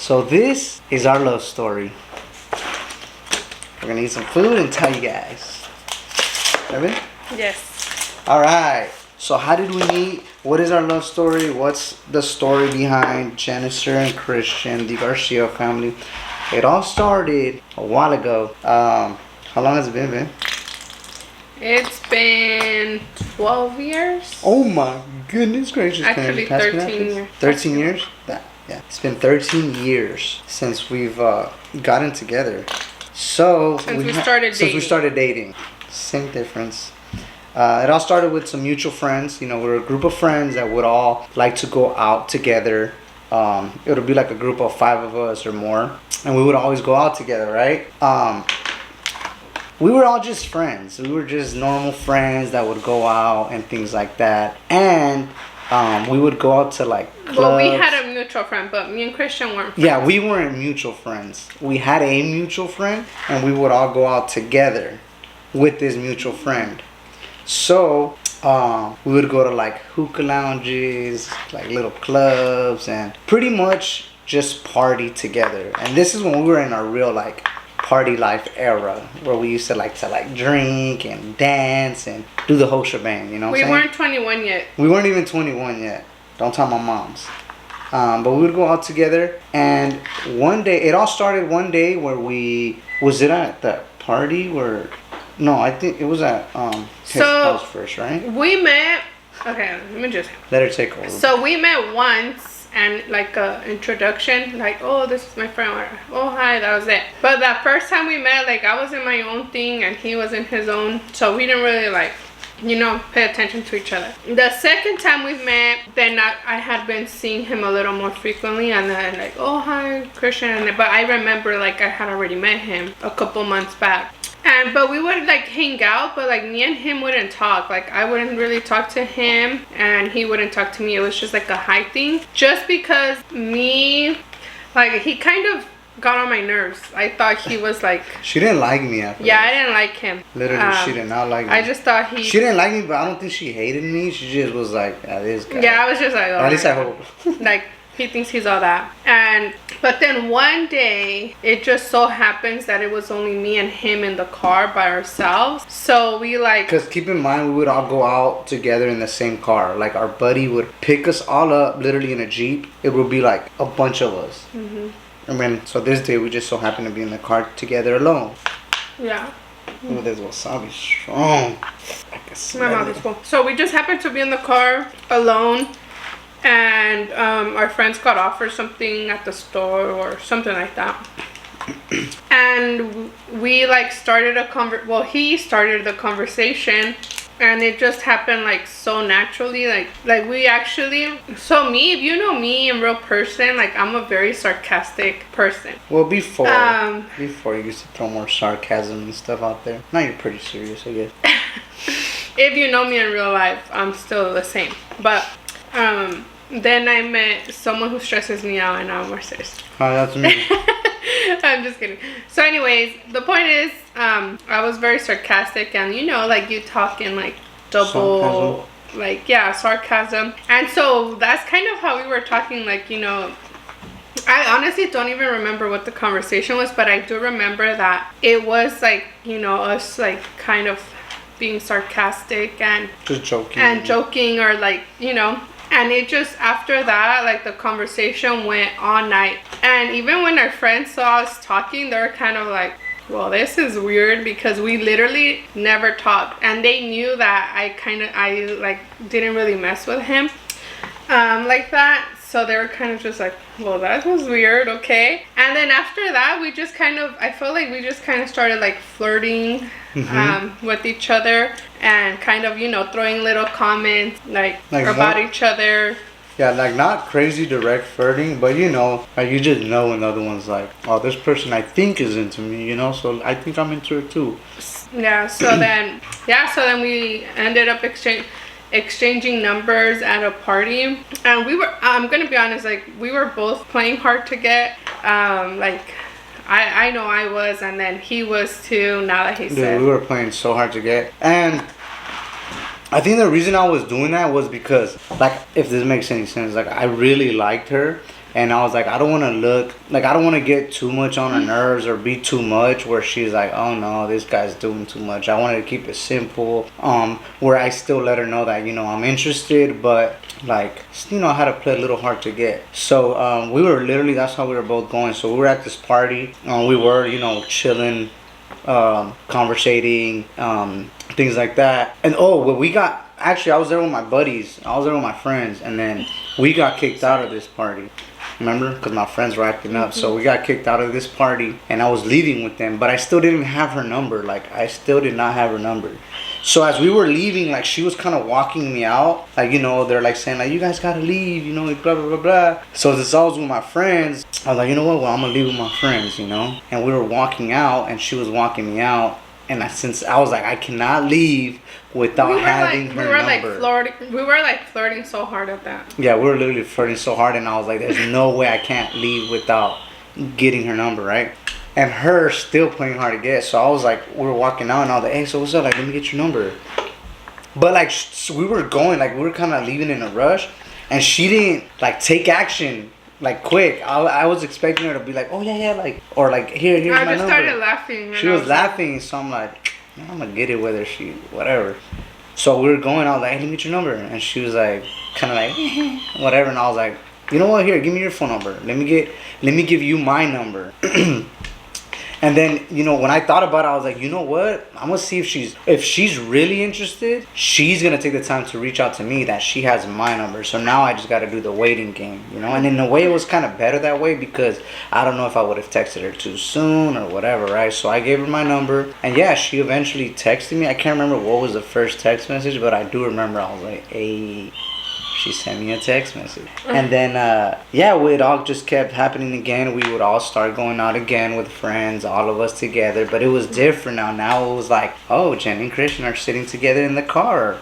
So this is our love story. We're gonna eat some food and tell you guys. Ready? Yes. All right. So how did we meet? What is our love story? What's the story behind Janicer and Christian, the Garcia family? It all started a while ago. How long has it been, man? It's been 12 years. Oh my goodness gracious. Actually, 13 years. 13 years? Yeah. It's been 13 years since we've gotten together. So Since we started dating. Same difference. It all started with some mutual friends. You know, we're a group of friends that would all like to go out together. It would be like a group of 5 of us or more. And we would always go out together, right? We were all just friends. We were just normal friends that would go out and things like that. And we would go out to like clubs. Well, we had a mutual friend, but me and Christian weren't friends. Yeah, we weren't mutual friends. We had a mutual friend, and we would all go out together with this mutual friend. So we would go to like hookah lounges, like little clubs, and pretty much just party together. And this is when we were in our real like party life era, where we used to drink and dance and do the whole shebang, you know what I'm We saying? weren't 21 yet. We weren't even 21 yet. Don't tell my moms. But we would go out together, and one day, it all started one day where was it at that party where, no, I think it was at his house first, right? We met, okay, let me just. Let her take over. So we met once. And like a introduction, like, oh, this is my friend, or oh, hi, that was it. But that first time we met, like, I was in my own thing and he was in his own, so we didn't really like, pay attention to each other. The second time we met, then I had been seeing him a little more frequently, and then like, oh, hi, Christian. But I remember like I had already met him a couple months back. But we would like hang out, but like me and him wouldn't talk. Like I wouldn't really talk to him and he wouldn't talk to me. It was just like a high thing. Just because he kind of got on my nerves. I thought he was like... She didn't like me after Yeah, this. I didn't like him. Literally, she did not like me. I just thought She didn't like me, but I don't think she hated me. She just was like, this guy. Yeah, I was just like... Oh, at least I hope. Like... He thinks he's all that. But then one day, it just so happens that it was only me and him in the car by ourselves. So we like... Because keep in mind, we would all go out together in the same car. Like our buddy would pick us all up literally in a Jeep. It would be like a bunch of us. Mm-hmm. And then, so this day we just so happened to be in the car together alone. Yeah. Oh, this wasabi strong. I can smell My mouth is full. So we just happened to be in the car alone. And our friends got offered something at the store or something like that. And we like started he started the conversation, and it just happened like so naturally. Like we actually, so me, if you know me in real person, like I'm a very sarcastic person. Well, before you used to throw more sarcasm and stuff out there. Now you're pretty serious, I guess. If you know me in real life, I'm still the same. But then I met someone who stresses me out, and now I'm more serious. Oh, that's me. I'm just kidding. So anyways, the point is, I was very sarcastic, and like you talk in like double, sarcasm. Like, yeah, sarcasm. And so that's kind of how we were talking, like, I honestly don't even remember what the conversation was, but I do remember that it was like, us like kind of being sarcastic and just joking. And joking, or like, and it just, after that, like the conversation went all night. And even when our friends saw us talking, they were kind of like, well, this is weird, because we literally never talked. And they knew that I like didn't really mess with him like that. So they were kind of just like, well, that was weird, okay. And then after that, I felt like we just kind of started like flirting with each other, and kind of, throwing little comments like about each other. Yeah, like not crazy direct flirting, but like you just know when the other one's like, oh, this person I think is into me, so I think I'm into her too. Yeah, so then we ended up exchanging numbers at a party, and we were, I'm gonna be honest, like we were both playing hard to get. Like I know I was, and then he was too, now that he said. We were playing so hard to get. And I think the reason I was doing that was because, like, if this makes any sense, like I really liked her, And I was like, I don't want to look, like, I don't want to get too much on her nerves or be too much where she's like, oh no, this guy's doing too much. I wanted to keep it simple, where I still let her know that, you know, I'm interested, but like, you know, I had to play a little hard to get. So we were literally, that's how we were both going. So we were at this party, we were, you know, chilling, conversating, things like that. And well, we got, actually, I was there with my buddies, I was there with my friends, and then we got kicked out of this party. Remember? Because my friends were acting up. So we got kicked out of this party, and I was leaving with them, but I still didn't have her number. Like, I still did not have her number. So as we were leaving, like, she was kind of walking me out. Like, you know, they're like saying, like, you guys gotta leave, you know, blah, blah, blah, blah. So this I was with my friends. I was like, you know what? Well, I'm gonna leave with my friends, you know? And we were walking out, and she was walking me out. And since I was like, I cannot leave without having her number. We were like flirting so hard at that. Yeah, we were literally flirting so hard, and I was like, there's no way I can't leave without getting her number, right? And her still playing hard to get. So I was like, we were walking out, and I was like, hey, so what's up? Like, let me get your number. But like, so we were going, like, we were kind of leaving in a rush, and she didn't like take action. Like, quick. I was expecting her to be like, oh yeah, like, or like, here's my number. I just started laughing. She was laughing, so I'm like, I'm gonna get it with her, whatever. So we were going, I was like, hey, let me get your number. And she was like, kind of like, whatever. And I was like, you know what, here, give me your phone number. Let me give you my number. And then, you know, when I thought about it, I was like, you know what? I'm going to see if she's really interested, she's going to take the time to reach out to me that she has my number. So now I just got to do the waiting game, you know? And in a way, it was kind of better that way because I don't know if I would have texted her too soon or whatever, right? So I gave her my number. And yeah, she eventually texted me. I can't remember what was the first text message, but I do remember I was like, hey... She sent me a text message. And then, yeah, it all just kept happening again. We would all start going out again with friends, all of us together. But it was different now. Now it was like, oh, Jen and Christian are sitting together in the car.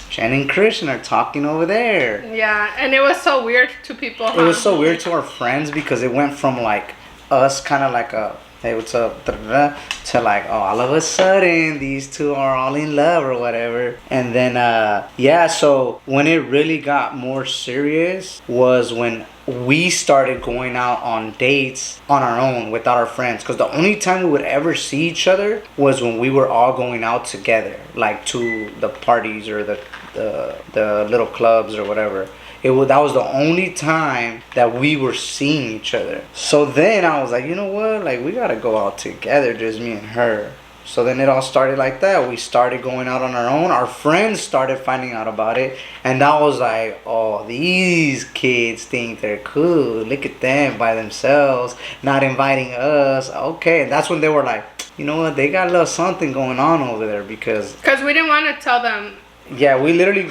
Jen and Christian are talking over there. Yeah, and it was so weird to people. It was so weird to our friends because it went from like us kind of like a, hey, what's up, to like, oh, all of a sudden these two are all in love or whatever. And then yeah, so when it really got more serious was when we started going out on dates on our own without our friends, because the only time we would ever see each other was when we were all going out together, like to the parties or the little clubs or whatever. That was the only time that we were seeing each other. So then I was like, you know what? Like, we gotta go out together, just me and her. So then it all started like that. We started going out on our own. Our friends started finding out about it. And I was like, oh, these kids think they're cool. Look at them by themselves, not inviting us. Okay. And that's when they were like, you know what? They got a little something going on over there because we didn't want to tell them. Yeah, we literally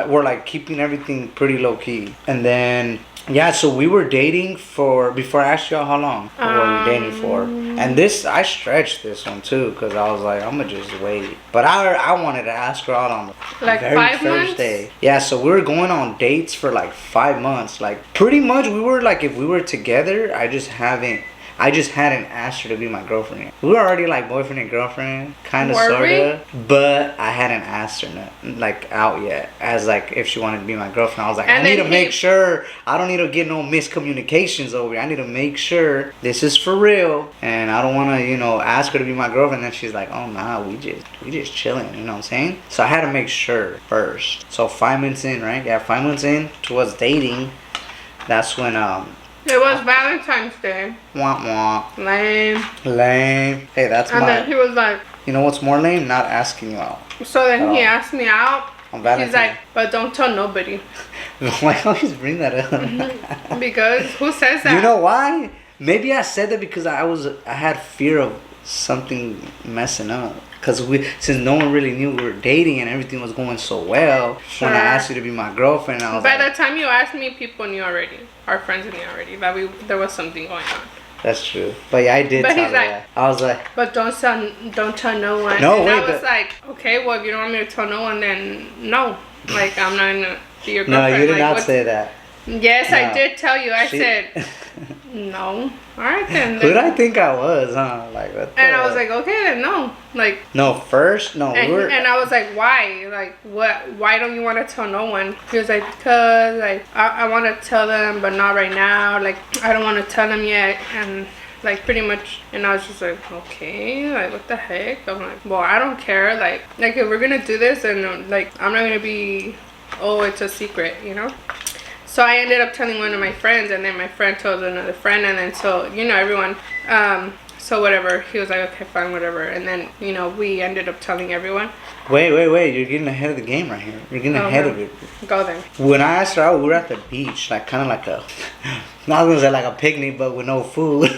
we're like keeping everything pretty low key. And then, yeah, so we were dating before I asked y'all how long we were dating for. And I stretched this one too, because I was like, I'm going to just wait. But I wanted to ask her out on the like very 5 first months? day. Yeah, so we were going on dates for like 5 months. Like, pretty much we were like, if we were together, I just hadn't asked her to be my girlfriend. We were already like boyfriend and girlfriend, kind of, sort of. But I hadn't asked her like out yet as like if she wanted to be my girlfriend. I was like, I need to make sure I don't need to get no miscommunications over here. I need to make sure this is for real, and I don't want to, you know, ask her to be my girlfriend. And then she's like, oh nah, we just chilling. You know what I'm saying? So I had to make sure first. So 5 months in, right? Yeah, 5 months in to us dating. That's when it was Valentine's Day. Wah wah. Lame. Hey, that's and then he was like, you know what's more lame? Not asking you out. So then he asked me out. On Valentine's. He's like, but don't tell nobody. Why always bring that up? Because who says that? You know why? Maybe I said that because I had fear of something messing up. Because since no one really knew we were dating and everything was going so well, sure. When I asked you to be my girlfriend, I was By the time you asked me, people knew already. Our friends knew already that there was something going on. That's true. But yeah, I did tell her that. I was like... But don't tell no one. No, and wait, I was like, okay, well, if you don't want me to tell no one, then no. Like, I'm not going to be your girlfriend. No, you did not say that. Yes, I No. did tell you. I She- said no. All right then. Who did I think I was, huh? Like, what the And I was like, okay then, no. Like, no, first, no, we were. and I was like, why? Like, what? Why don't you want to tell no one? He was like, because like I want to tell them, but not right now. Like, I don't want to tell them yet, and like pretty much. And I was just like, okay, like what the heck? I'm like, well, I don't care. Like if we're gonna do this, and like I'm not gonna be, oh, it's a secret, you know. So I ended up telling one of my friends, and then my friend told another friend, and then so everyone. So whatever, he was like, okay, fine, whatever, and then we ended up telling everyone. Wait, you're getting ahead of the game right here. You're getting ahead of it. Go then. When I asked her out, we were at the beach, like kind of like a, not gonna say like a picnic, but with no food.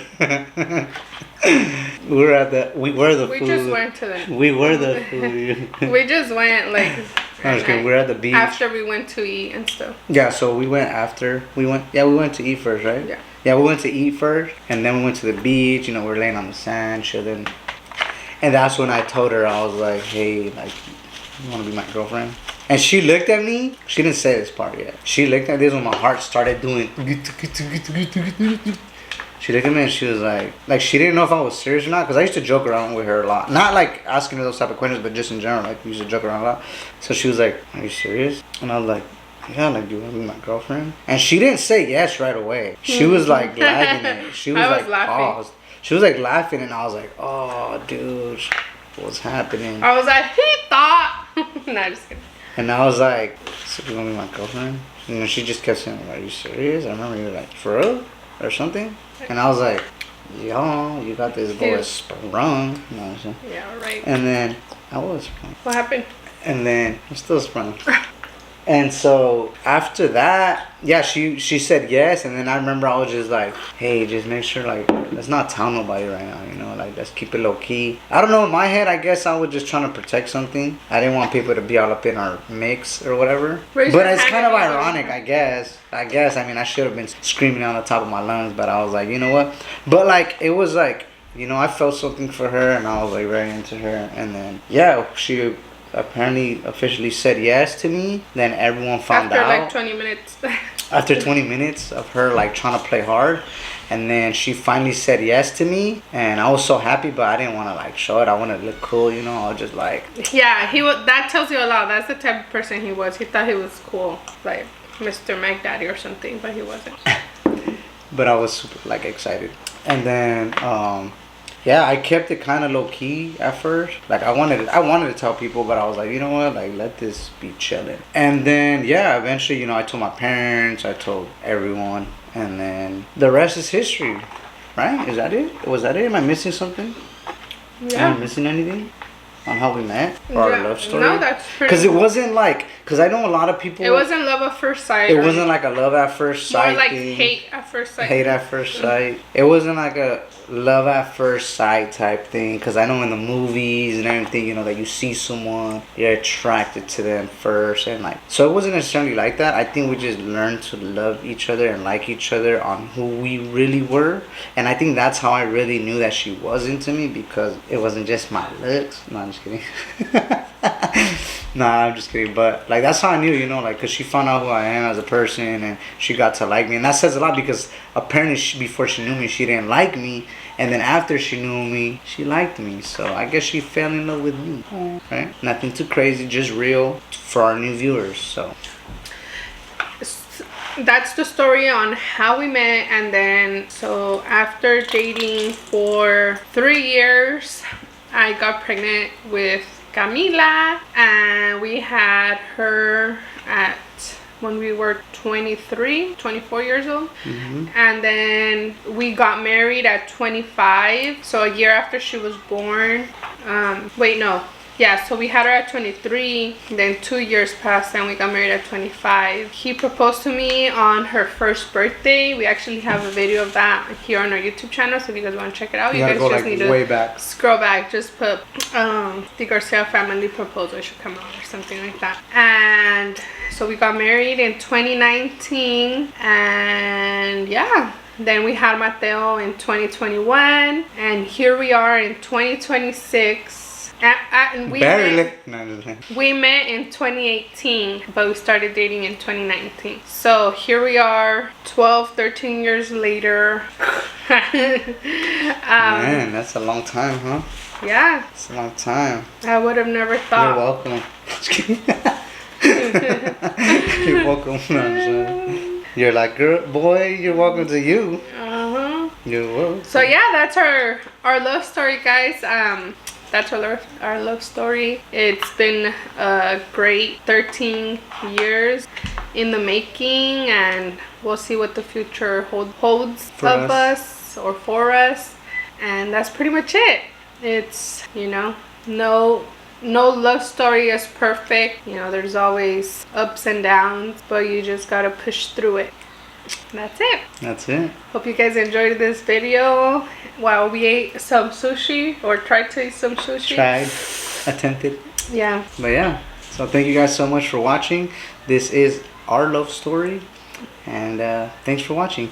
we were the We food. just went to the. We were the food. We just went like. I was kidding. We were at the beach. After we went to eat and stuff. Yeah, so we went after. We went to eat first, right? Yeah. Yeah, we went to eat first, and then we went to the beach. We were laying on the sand, chilling. And that's when I told her, I was like, hey, like, you want to be my girlfriend? And she looked at me. She didn't say this part yet. She looked at this when my heart started doing. She looked at me and she was like she didn't know if I was serious or not, because I used to joke around with her a lot. Not like asking her those type of questions, but just in general, like we used to joke around a lot. So she was like, are you serious? And I was like, yeah, like, do you want to be my girlfriend? And she didn't say yes right away. She was like lagging it. She was, I was like laughing. paused. She was like laughing, and I was like, oh, dude, what's happening? I was like, he thought. Nah, just kidding. And I was like, so you want to be my girlfriend? And then she just kept saying, are you serious? I remember you were like, for real? Or something? And I was like, yo, you got this voice sprung. You know what I'm saying? Yeah, right. And then I was sprung. What happened? And then I'm still sprung. And so after that, yeah, she said yes. And then I remember I was just like, hey, just make sure, like, let's not tell nobody right now, like, let's keep it low key. I don't know, in my head, I guess I was just trying to protect something. I didn't want people to be all up in our mix or whatever. Raise But your it's hand kind of if you ironic, don't. I guess. I mean, I should have been screaming on the top of my lungs, but I was like, you know what? But, like, it was like, I felt something for her, and I was, like, very into her. And then, yeah, she apparently officially said yes to me. Then everyone found After out. like 20 minutes. After 20 minutes of her like trying to play hard, and then she finally said yes to me, and I was so happy, but I didn't want to like show it. I wanted to look cool, I was just like, Yeah, he was. That tells you a lot. That's the type of person he was. He thought he was cool, like Mr. Mac Daddy or something, but he wasn't. but I was super like excited. And then yeah, I kept it kind of low key at first. Like I wanted to tell people, but I was like, you know what, like let this be chilling. And then yeah, eventually, I told my parents, I told everyone, and then the rest is history, right? Is that it? Was that it? Am I missing something? Am I missing anything on how we met or our love story? No, that's pretty. Because it wasn't like, because I know a lot of people. It wasn't love at first sight. It wasn't like a love at first sight. More like thing. hate at first sight. Hate at first sight. It wasn't like a love at first sight type thing. Because I know in the movies and everything, that you see someone, you're attracted to them first. And like, so it wasn't necessarily like that. I think we just learned to love each other and like each other on who we really were. And I think that's how I really knew that she was into me, because it wasn't just my looks. No, I'm just kidding. Nah, I'm just kidding. But like, that's how I knew, like, because she found out who I am as a person, and she got to like me. And that says a lot, because apparently before she knew me, she didn't like me. And then after she knew me, she liked me. So I guess she fell in love with me. Right? Nothing too crazy, just real for our new viewers. So that's the story on how we met. And then, so after dating for 3 years, I got pregnant with Camila, and we had her at when we were 24 years old. Mm-hmm. And then we got married at 25, so a year after she was born. So we had her at 23, then 2 years passed and we got married at 25. He proposed to me on her first birthday. We actually have a video of that here on our YouTube channel, so if you guys want to check it out, you guys gotta go just like need way to back. scroll back, just put the Garcia family proposal should come out or something like that. And so we got married in 2019, and yeah, then we had Mateo in 2021, and here we are in 2026 And Barely. No, I'm just kidding. we met in 2018, but we started dating in 2019. So here we are, 12, 13 years later. Man, that's a long time, huh? Yeah, It's a long time. I would have never thought. You're welcome. Just kidding. You're welcome. No, I'm just kidding. You're like, girl, boy, you're welcome to you. Uh-huh. You're welcome. So yeah, that's our love story, guys. That's our love story. It's been a great 13 years in the making, and we'll see what the future holds For of us or for us. And that's pretty much it. It's, no love story is perfect. There's always ups and downs, but you just gotta push through it. That's it. That's it. Hope you guys enjoyed this video while we ate some sushi or tried to eat some sushi. Tried, attempted. Yeah. But yeah, so thank you guys so much for watching. This is our love story, and thanks for watching.